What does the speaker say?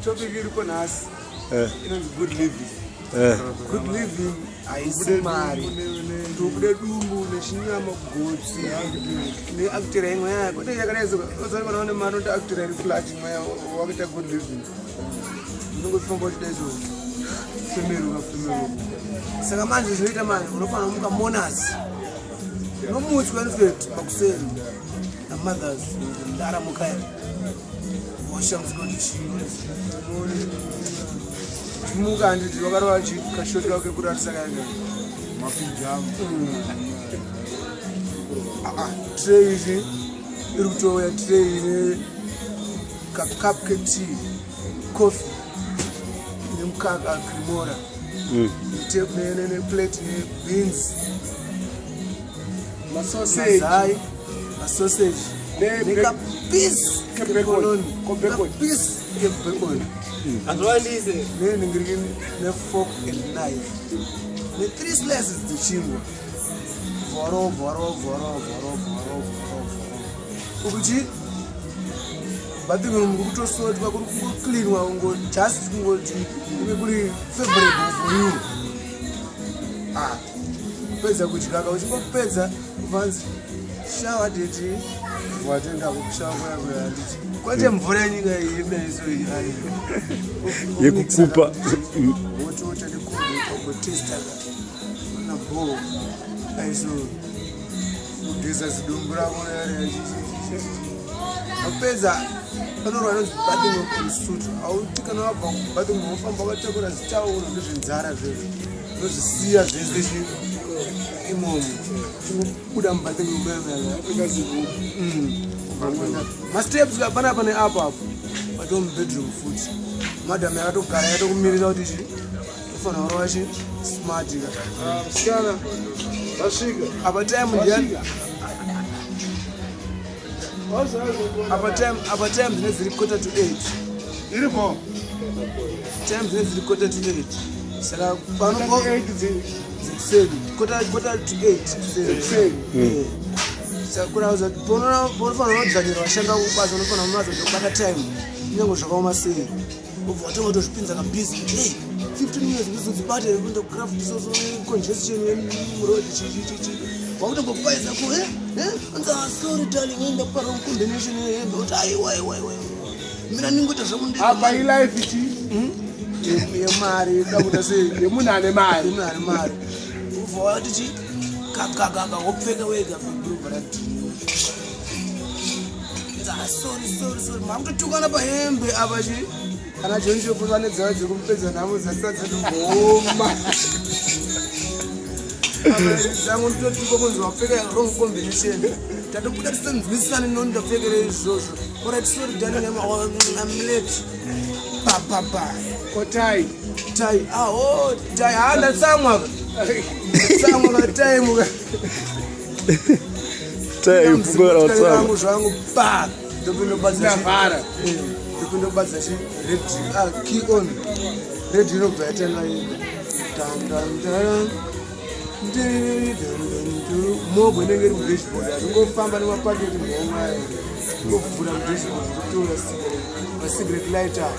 topic iri konhasi inonzi good living. Good living haisi mari tobude dumbu nechinyama gotsi neactira imwe yaya kwete yakanaizokana une mari ndoactira iri flat imwe wakaita good living unongofamba uchida izvo femeruka saka manje zvinoita manje unofanira kumuka monasi nomutswa infact pakuseri namothers ndaramukai chimuka handiti vakarova kashoti kake kuti atisakaika mapinjamu tray ichi iri kutouya tray ine kakapke tea coffee nemukaka grimora neplate nebeans masausage nekapisi kebacon neningiriki nefork and knife ne3 slices dzechingwa vhoro ukuti bathing room kutosotwa kuri kungocleanwa ungo just kungoti ive kuri favorable for you kupedza kudyaka uchingopedza ufanzi shawa deti watenda kukushawa kuyanditi kwete mvura yenyika yemeso yekukupa wotota nekugotesta nabo aiso kugeza zidumbu rako apedza panorwa nonzi bathing institute auti kana wabva kubathing unofamba wakatakura zitauro nezvenzara zvezvo nozvisiya zvese imomo chinobuda mubathing masteps panapa neapo patomubedroom futi madam yakatogara yatokumirira kuti chi ufanira kurova chi smart musikana vasvika apa time ndiani apa time dzine dziri 7:45 iripo time dzine dziri 7:45 saka pano dziri 7:45 saka kurauza kuti paunofanira kudzanyira vashanda kubasa unofanira kumaza kubata time kunyange zvakaoma sei ubva watongotozvipinza kabhizi kuti 15 minutes ndizodzibate kuenda kucraft soso congestion yemuroad chichichichi wakutongopaiza ku anza sorry darling enda kupara combination yehembe kuti aiwa mina ningoita apa ilife ichi yemari dakuta sei yemunhu ane mari ubva wati chi kakakaka wopfeka wega bhurubharati sorry makutotukana pahembe apa chi kana jonjokuva nedzava dzekumupedza nhamo dzasadza ngoma zangu nditotuka kunzi wapfeka wrong combination tatobuda tisanzwisisane noni ndapfekere izvozvo orit sorry darling I'm late papapa kotai tai tai ndasamwa time taifungarautsangu zvangu pa ndopindobadzavara ndopindobadza chi key on red inobva yatanga mogwe inenge iri mudashboard atingofamba nemapaketi mhomwayo ngokuvhura mudashboard kutora cigarette lighter